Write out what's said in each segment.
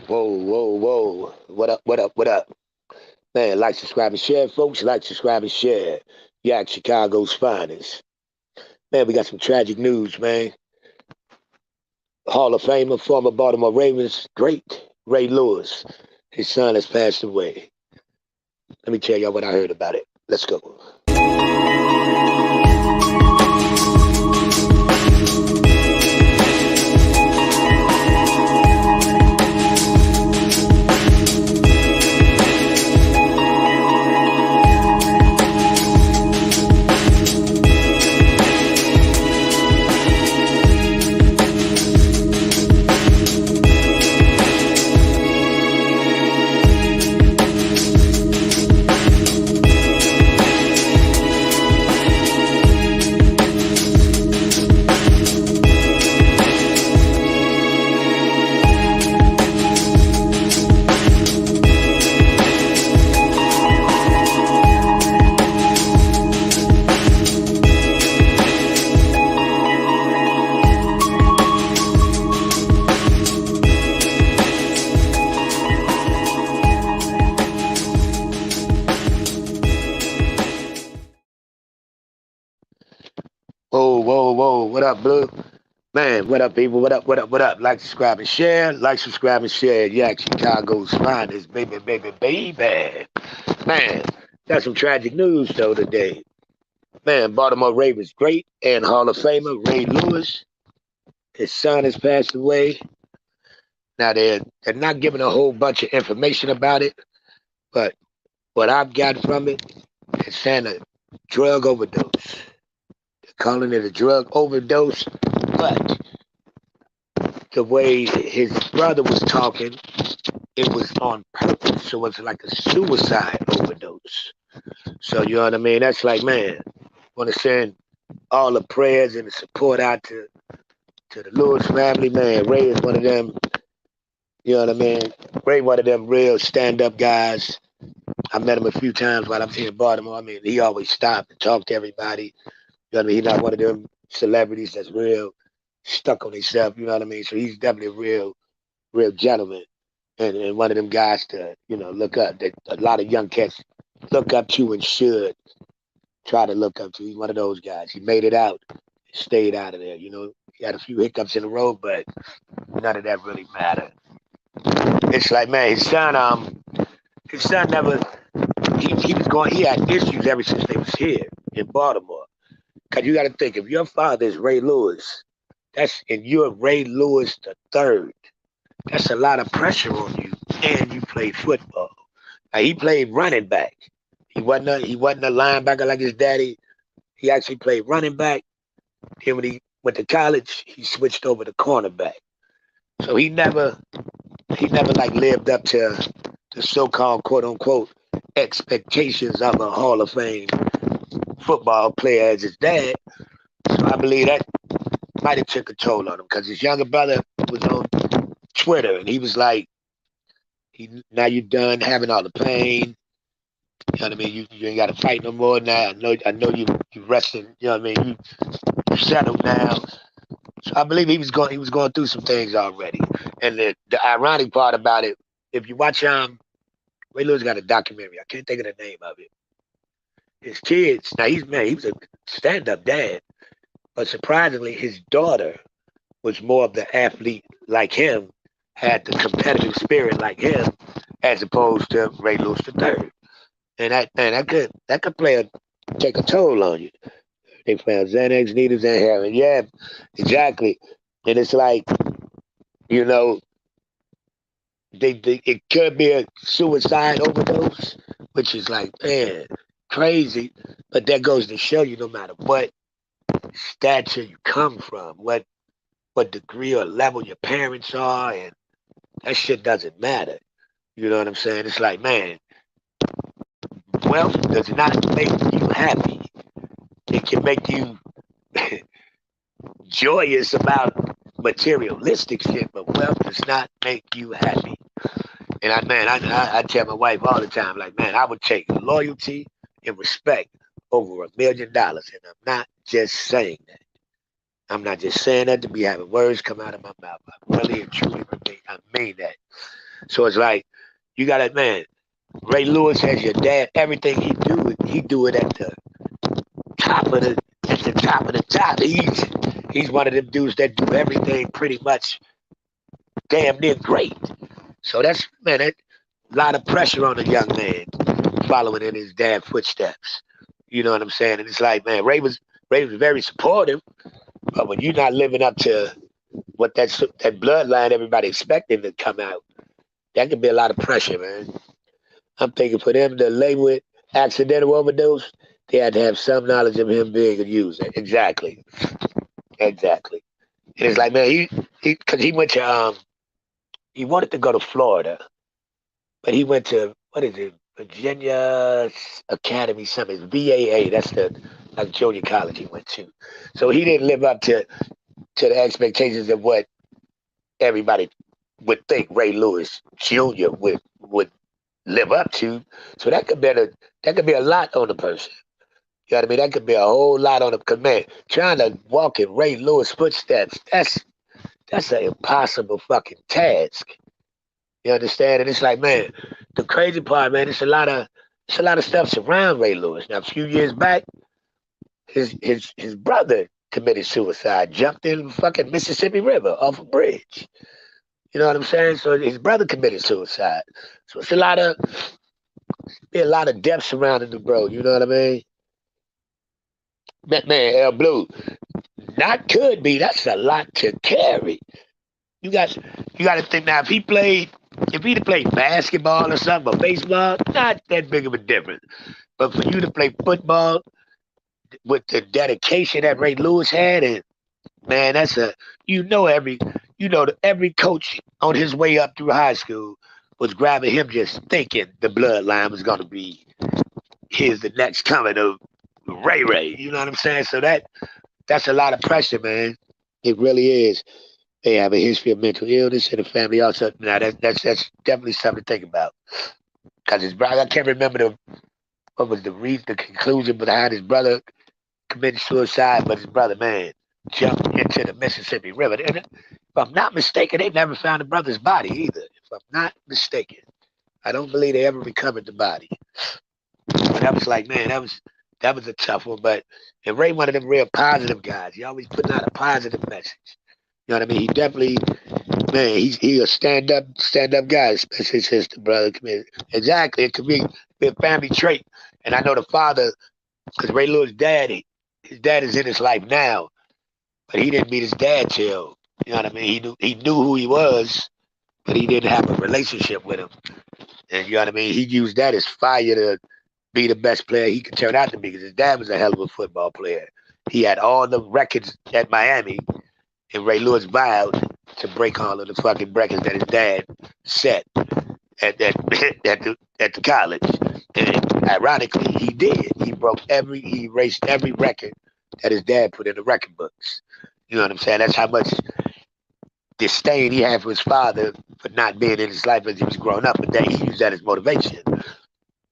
Whoa, whoa, whoa. What up, what up, what up? Man, like, subscribe, and share, folks. Like, subscribe, and share. Yak, Chicago's finest. Man, we got some tragic news, man. Hall of Famer, former Baltimore Ravens, great Ray Lewis. His son has passed away. Let me tell y'all what I heard about it. Let's go. Whoa, whoa, whoa. What up, Blue? Man, what up, people? What up, what up, what up? Like, subscribe, and share. Like, subscribe, and share. Yak, Chicago's finest. Baby, baby, baby. Man, got some tragic news, though, today. Man, Baltimore Ravens great and Hall of Famer Ray Lewis. His son has passed away. Now, they're not giving a whole bunch of information about it, but what I've got from it is saying a drug overdose. Calling it a drug overdose, but the way his brother was talking, it was on purpose. So it's like a suicide overdose. So you know what I mean? That's like, man, want to send all the prayers and the support out to the Lewis family, man. Ray is one of them, you know what I mean? Ray, one of them real stand-up guys. I met him a few times while I'm here in Baltimore. I mean, he always stopped and talked to everybody. You know what I mean? He's not one of them celebrities that's real stuck on himself. You know what I mean? So he's definitely a real gentleman, and one of them guys to look up. That a lot of young cats look up to and should try to look up to. He's one of those guys. He made it out, stayed out of there. You know, he had a few hiccups in the road, but none of that really mattered. It's like, man, his son never. He was going. He had issues ever since they was here in Baltimore. Cause you got to think, if your father is Ray Lewis, and you're Ray Lewis the third, that's a lot of pressure on you. And you played football. Now, he played running back. He wasn't a linebacker like his daddy. He actually played running back. Then when he went to college, he switched over to cornerback. So he never like lived up to the so-called quote unquote expectations of a Hall of Fame football player as his dad. So I believe that might have took a toll on him because his younger brother was on Twitter and he was like, now you're done having all the pain. You know what I mean? You ain't got to fight no more now. I know you resting. You know what I mean? You settled now. So I believe he was going through some things already. And the ironic part about it, if you watch Ray Lewis got a documentary. I can't think of the name of it. His kids, now he was a stand-up dad, but surprisingly, his daughter was more of the athlete like him, had the competitive spirit like him, as opposed to Ray Lewis the third. And that could take a toll on you. They found Xanax needles and heroin. Yeah, exactly. And it's like, you know, it could be a suicide overdose, which is like, man, crazy. But that goes to show you, no matter what stature you come from, what degree or level your parents are, and that shit doesn't matter. You know what I'm saying? It's like, man, wealth does not make you happy. It can make you joyous about materialistic shit, but wealth does not make you happy. And I tell my wife all the time, like, man, I would take loyalty and respect over $1 million. And I'm not just saying that. I'm not just saying that to be having words come out of my mouth. I really and truly I mean that. So it's like, you gotta, man, Ray Lewis has your dad, everything he do it top of the, at the top of the top. He's one of them dudes that do everything pretty much damn near great. So that's, man, that a lot of pressure on a young man following in his dad's footsteps. You know what I'm saying? And it's like, man, Ray was very supportive, but when you're not living up to what that bloodline everybody expected to come out, that could be a lot of pressure, man. I'm thinking for them to label it accidental overdose, they had to have some knowledge of him being a user. Exactly, exactly. And it's like, man, because he went to he wanted to go to Florida, but he went to, what is it, Virginia Academy something, VAA. That's the like junior college he went to. So he didn't live up to the expectations of what everybody would think Ray Lewis Jr. would live up to. So that could be a lot on the person. You know what I mean? That could be a whole lot on the, cause man, trying to walk in Ray Lewis footsteps, that's an impossible fucking task. You understand? And it's like, man, the crazy part, man, it's a lot of stuff surround Ray Lewis. Now, a few years back, his brother committed suicide, jumped in the fucking Mississippi River off a bridge. You know what I'm saying? So his brother committed suicide. So it's a lot of depth surrounding the bro. You know what I mean? Man, L Blue, not could be. That's a lot to carry. You got you got to think now. If he'd have played basketball or something or baseball, not that big of a difference. But for you to play football with the dedication that Ray Lewis had, and man, every coach on his way up through high school was grabbing him just thinking the bloodline was going to be, here's the next coming of Ray Ray. You know what I'm saying? So that's a lot of pressure, man. It really is. They have a history of mental illness in the family also. Now that's definitely something to think about. Because his brother, I can't remember what was the reason, the conclusion behind his brother committed suicide, but his brother, man, jumped into the Mississippi River. And if I'm not mistaken, they never found the brother's body either. If I'm not mistaken, I don't believe they ever recovered the body. But I was like, man, that was a tough one. But and Ray, one of them real positive guys. He always putting out a positive message. You know what I mean? He definitely, man, he a stand up guy, especially since the brother committed. Exactly, it could be a family trait. And I know the father, because Ray Lewis' dad, his dad is in his life now, but he didn't meet his dad till, you know what I mean? He knew who he was, but he didn't have a relationship with him. And you know what I mean? He used that as fire to be the best player he could turn out to be, because his dad was a hell of a football player. He had all the records at Miami, and Ray Lewis vowed to break all of the fucking records that his dad set at the college. And ironically, he did. He erased every record that his dad put in the record books. You know what I'm saying? That's how much disdain he had for his father for not being in his life as he was growing up, but then he used that as motivation.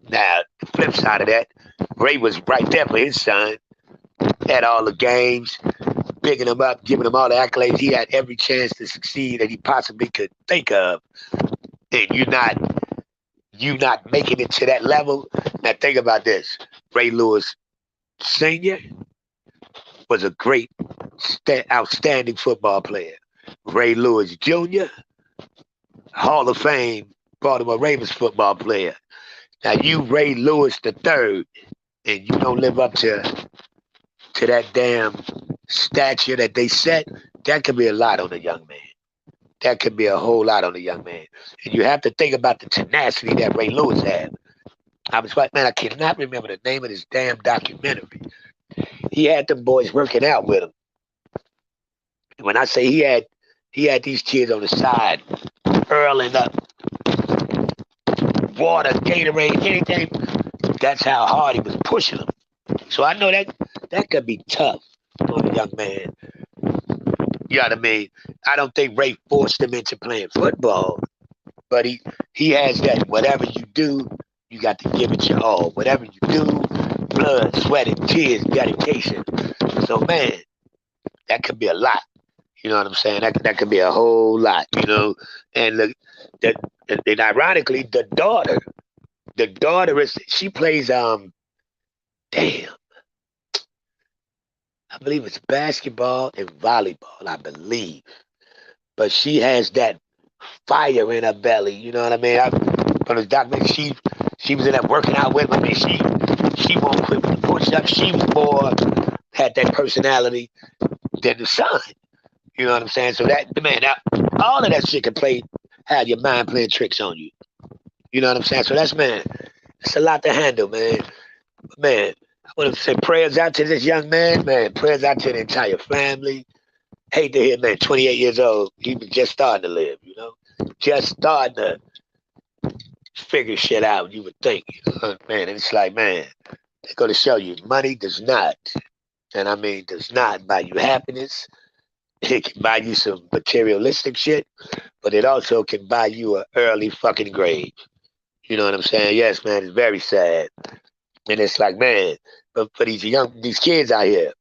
Now, the flip side of that, Ray was right there for his son, had all the games, picking him up, giving him all the accolades. He had every chance to succeed that he possibly could think of. And you not making it to that level. Now think about this. Ray Lewis Sr. was a great, outstanding football player. Ray Lewis Jr., Hall of Fame Baltimore Ravens football player. Now you Ray Lewis the third, and you don't live up to that damn stature that they set. That could be a lot on a young man. That could be a whole lot on a young man. And you have to think about the tenacity that Ray Lewis had. I was like, man, I cannot remember the name of this damn documentary. He had them boys working out with him. And when I say he had these kids on the side, hurling up water, Gatorade, anything. That's how hard he was pushing them. So I know that could be tough on a young man. You know what I mean? I don't think Ray forced him into playing football, but he has that. Whatever you do, you got to give it your all. Whatever you do, blood, sweat, and tears, dedication. So man, that could be a lot. You know what I'm saying? That could be a whole lot, you know. And the, and ironically, the daughter is she plays damn, I believe it's basketball and volleyball, I believe. But she has that fire in her belly. You know what I mean? From the documentary, she was in there working out with me. I mean, she won't quit with the push up. She was more had that personality than the son. You know what I'm saying? So that man, that, all of that shit can play, have your mind playing tricks on you. You know what I'm saying? So that's man, it's a lot to handle, man. Man, I want to say prayers out to this young man, man. Prayers out to the entire family. Hate to hear, man, 28 years old. He was just starting to live, you know? Just starting to figure shit out, you would think. You know? Man, and it's like, man, they're going to show you money does not, and I mean, does not buy you happiness. It can buy you some materialistic shit, but it also can buy you an early fucking grave. You know what I'm saying? Yes, man, it's very sad. And it's like, man, but for these kids out here,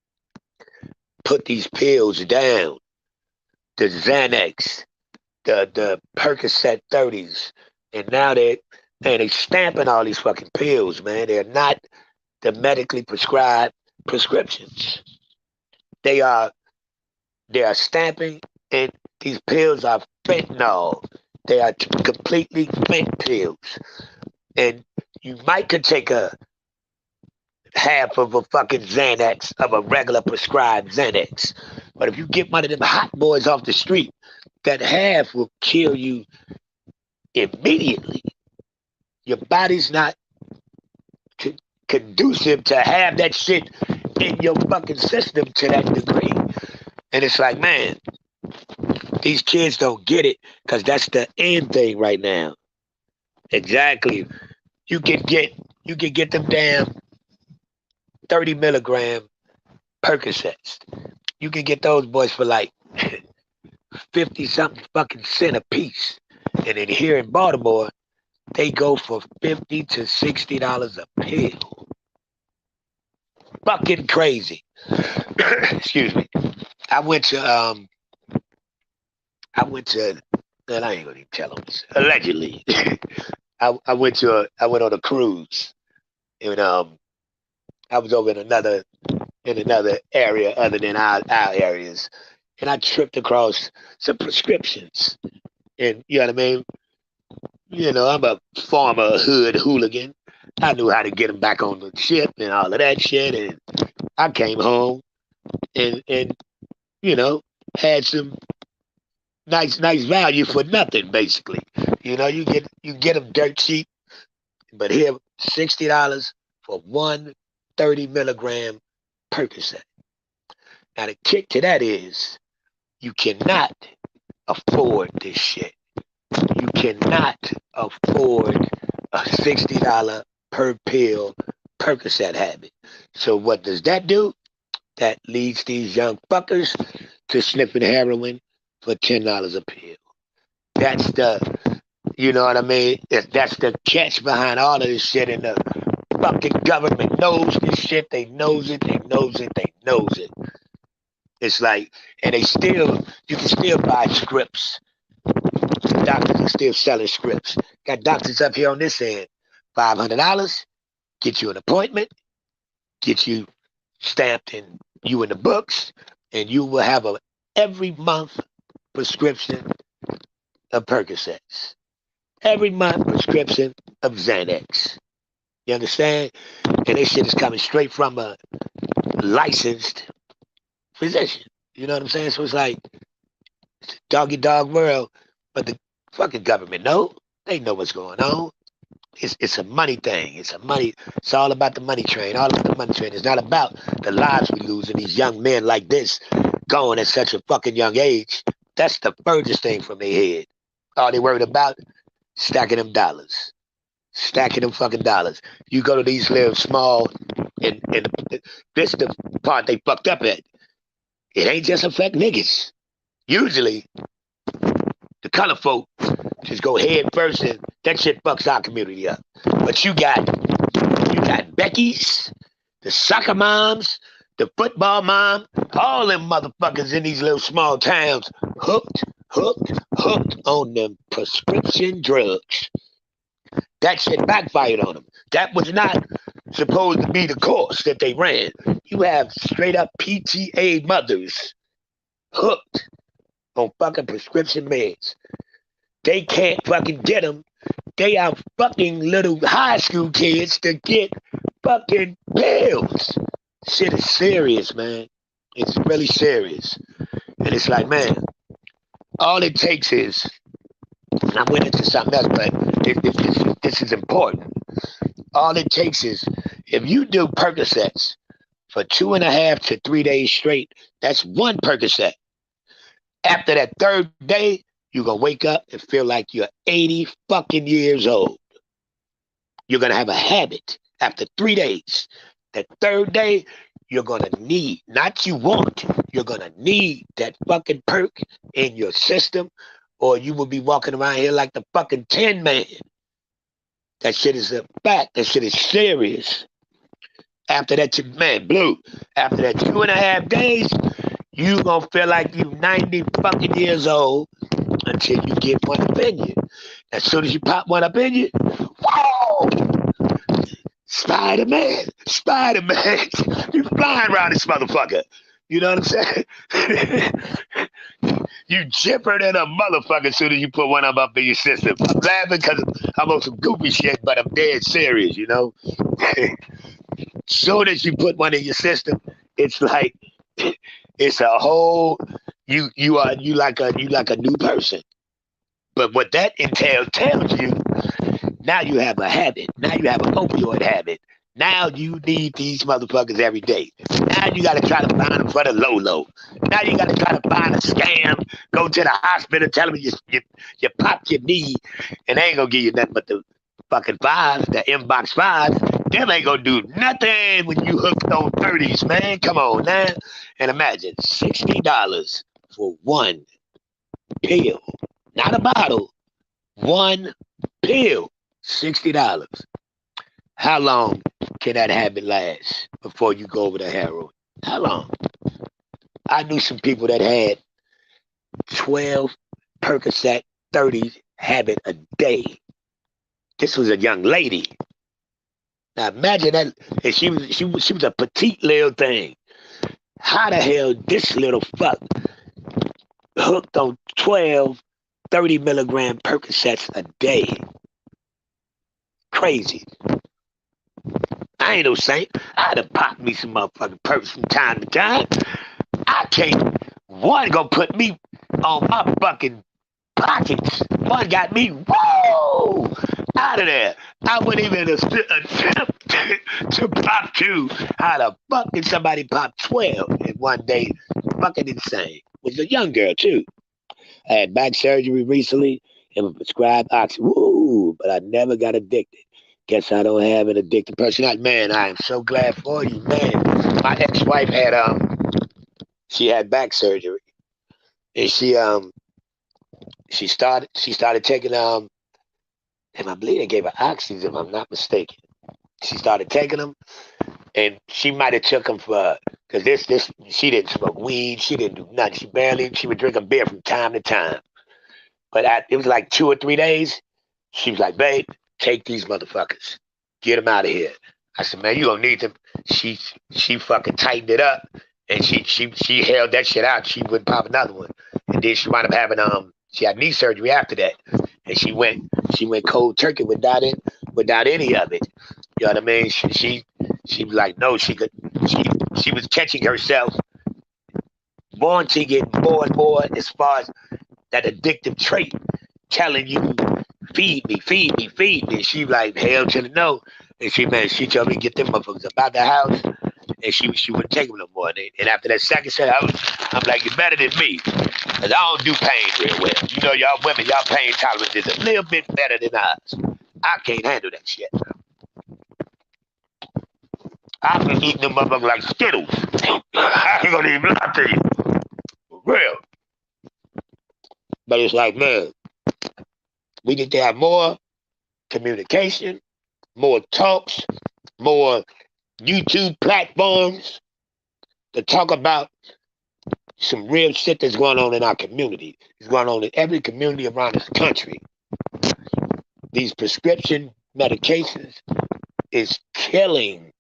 put these pills down, the Xanax, the Percocet 30s, and now they stamping all these fucking pills, man. They're not the medically prescribed prescriptions. They are they are stamping, and these pills are fentanyl. They are completely fent pills, and you might could take a half of a fucking Xanax of a regular prescribed Xanax, but if you get one of them hot boys off the street, that half will kill you immediately. Your body's not conducive to have that shit in your fucking system to that degree. And it's like, man, these kids don't get it because that's the end thing right now. Exactly. You can get them damn 30 milligram Percocets. You can get those boys for like 50 something fucking cent a piece. And then here in Baltimore, they go for $50 to $60 a pill. Fucking crazy. Excuse me. I went to and I ain't gonna even tell them this. Allegedly. I went on a cruise. And I was over in another area other than our areas. And I tripped across some prescriptions. And you know what I mean? You know, I'm a former hood hooligan. I knew how to get them back on the ship and all of that shit. And I came home and you know, had some nice value for nothing, basically. You know, you get them dirt cheap, but here $60 for one 30 milligram Percocet. Now the kick to that is you cannot afford this shit. You cannot afford a $60 per pill Percocet habit. So what does that do? That leads these young fuckers to sniffing heroin for $10 a pill. That's the, you know what I mean? That's the catch behind all of this shit. And the fucking government knows this shit. They knows it. They knows it. They knows it. It's like, and you can still buy scripts. Doctors are still selling scripts. Got doctors up here on this end. $500, get you an appointment, get you stamped in you in the books, and you will have a every month prescription of Percocets. Every month prescription of Xanax. You understand? And this shit is coming straight from a licensed physician. You know what I'm saying? So it's like it's a doggy dog world, but the fucking government know. They know what's going on. It's a money thing. It's all about the money train. All about the money train. It's not about the lives we lose and these young men like this going at such a fucking young age. That's the furthest thing from their head. All they worried about, stacking them dollars. Stacking them fucking dollars. You go to these little small, and this is the part they fucked up at. It ain't just affect niggas. Usually, the color folk just go head first and that shit fucks our community up. But you got Becky's, the soccer moms, the football mom, all them motherfuckers in these little small towns, hooked on them prescription drugs. That shit backfired on them. That was not supposed to be the course that they ran. You have straight up PTA mothers hooked on fucking prescription meds. They can't fucking get them. They are fucking little high school kids to get fucking pills. Shit is serious, man. It's really serious. And it's like, man, all it takes is, and I went into something else, but this is important. All it takes is, if you do Percocets for 2.5 to 3 days straight, that's one Percocet. After that third day, you're going to wake up and feel like you're 80 fucking years old. You're going to have a habit after 3 days. That third day, you're going to need, not you want, you're going to need that fucking perk in your system, or you will be walking around here like the fucking Tin Man. That shit is a fact. That shit is serious. After that, man, Blue, after that 2.5 days, you going to feel like you 90 fucking years old until you get one up in you. As soon as you pop one up in you, whoa! Spider-Man, you flying around this motherfucker. You know what I'm saying? You chipper than a motherfucker as soon as you put one up in your system. I'm laughing because I'm on some goofy shit, but I'm dead serious, you know? Soon as you put one in your system, it's like, it's a whole, you like a new person. But what that entails tells you, now you have a habit. Now you have an opioid habit. Now you need these motherfuckers every day. Now you got to try to find them for the low. Now you got to try to find a scam. Go to the hospital, tell them you popped your knee, and they ain't going to give you nothing but the fucking fives, the inbox fives. Them ain't going to do nothing when you hooked on 30s, man. Come on now. And imagine $60 for one pill. Not a bottle. One pill. $60. How long can that habit last before you go over to heroin? How long? I knew some people that had 12 Percocet 30 habit a day. This was a young lady. Now imagine that. And she was a petite little thing. How the hell this little fuck hooked on 12 30 milligram Percocets a day? Crazy. I ain't no saint. I'd have popped me some motherfucking perks from time to time. I can't. One gonna put me on my fucking pockets. One got me, whoa, out of there. I wouldn't even attempt to pop two. How the fuck did somebody pop 12 in one day? Fucking insane. Was a young girl too. I had back surgery recently and was prescribed oxygen. Woo, but I never got addicted. Guess I don't have an addicted personality. Man, I am so glad for you, man. My ex-wife had she had back surgery, and she started taking and I believe they gave her oxys, if I'm not mistaken. She started taking them, and she might have took them for, because this she didn't smoke weed, she didn't do nothing. She would drink a beer from time to time. But it was like 2 or 3 days. She was like, babe, take these motherfuckers. Get them out of here. I said, man, you don't need them. She fucking tightened it up, and she held that shit out. She wouldn't pop another one. And then she wound up having she had knee surgery after that. And she went cold turkey without any of it. You know what I mean? She was like, no, she was catching herself wanting it more and more as far as that addictive trait, telling you, feed me. She like, hell to the no. And she told me, get them motherfuckers up out the house. And she wouldn't take them no more. And after that second set, I'm like, you're better than me. Because I don't do pain real well. You know, y'all women, y'all pain tolerance is a little bit better than ours. I can't handle that shit. I've been eating them motherfuckers like Skittles. I ain't gonna even lie to you. For real. But it's like, man, we need to have more communication, more talks, more YouTube platforms, to talk about some real shit that's going on in our community. It's going on in every community around this country. These prescription medications is killing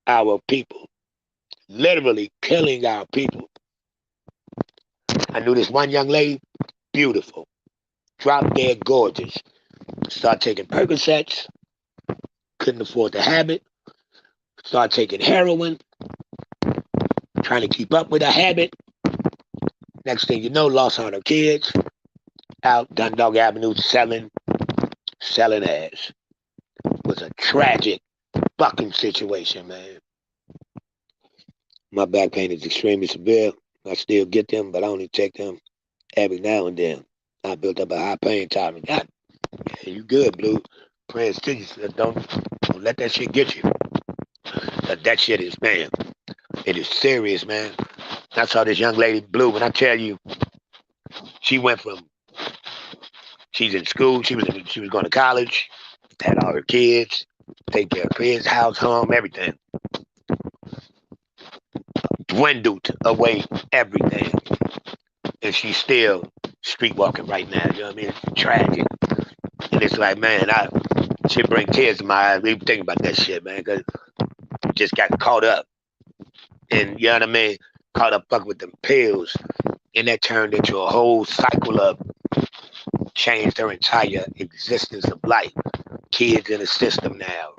our people, literally killing our people. I knew this one young lady, beautiful, drop dead gorgeous. Started taking Percocets, couldn't afford the habit. Started taking heroin, trying to keep up with her habit. Next thing you know, lost all her kids, out Dundalk Avenue selling ass. It was a tragic fucking situation, man. My back pain is extremely severe. I still get them, but I only take them every now and then. I built up a high pain tolerance. God, you good, Blue. Prayers to you. Don't let that shit get you. That shit is, man, it is serious, man. I saw this young lady, Blue, when I tell you, she went from, she's in school, she was going to college, had all her kids, take care of kids, house, home, everything. Dwindled away everything. And she's still street walking right now, you know what I mean? It's tragic. And it's like, man, shit bring tears to my eyes. Even thinking about that shit, man, because just got caught up. And you know what I mean? Caught up fucking with them pills. And that turned into a whole cycle of changed her entire existence of life. Kids in the system now.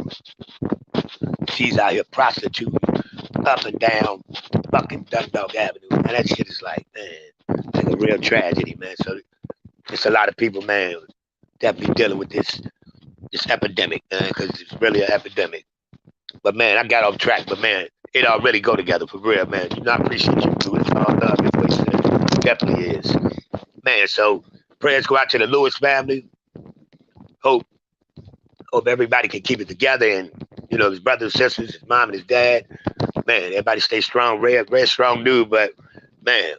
She's out here prostituting up and down fucking Dundalk Avenue. And that shit is like, man, like a real tragedy, man. So it's a lot of people, man, definitely dealing with this epidemic, man, because it's really an epidemic. But man, I got off track, but man, it all really go together for real, man. You know, I appreciate you, dude. It's all love. It's what it definitely is. Man, so prayers go out to the Lewis family. Hope everybody can keep it together, and you know, his brothers and sisters, his mom and his dad. Man, everybody stay strong. Red strong dude, but man,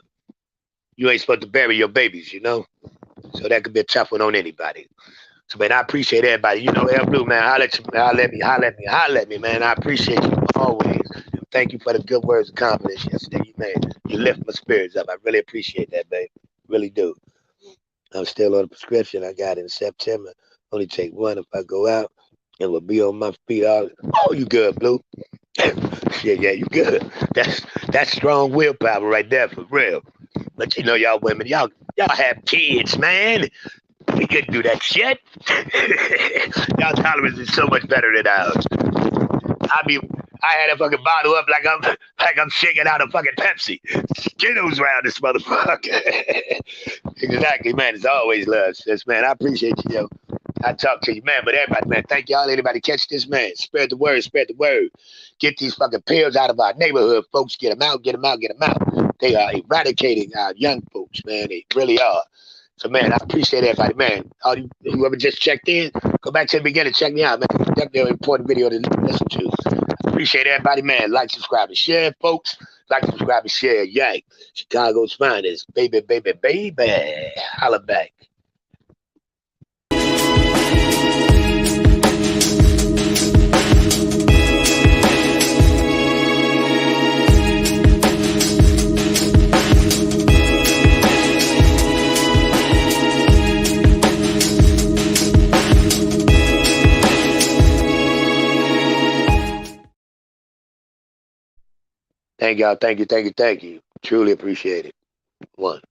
you ain't supposed to bury your babies, you know? So that could be a tough one on anybody. So, man, I appreciate everybody. You know, El Blue, man, holler at me, man. I appreciate you always. Thank you for the good words of confidence yesterday. You lift my spirits up. I really appreciate that, babe. Really do. I'm still on the prescription I got in September. Only take one if I go out, and will be on my feet all. Oh, you good, Blue? Yeah, you good. That's strong willpower right there, for real. But you know, y'all women, y'all have kids, man. We couldn't do that shit. Y'all tolerance is so much better than ours. I had a fucking bottle up like I'm shaking out a fucking Pepsi. Skittles around this motherfucker. Exactly, man. It's always love, sis, man. I appreciate you, yo. I talk to you, man. But everybody, man, thank y'all. Anybody catch this, man? Spread the word, spread the word. Get these fucking pills out of our neighborhood, folks. Get them out, get them out, get them out. They are eradicating our young folks, man. They really are. So, man, I appreciate everybody, man. Whoever just checked in, go back to the beginning, check me out, man. Definitely an important video to listen to. Appreciate everybody, man. Like, subscribe, and share, folks. Like, subscribe, and share. Yay. Chicago's finest. Baby, baby, baby. Holla back. Thank y'all. Thank you. Truly appreciate it. One.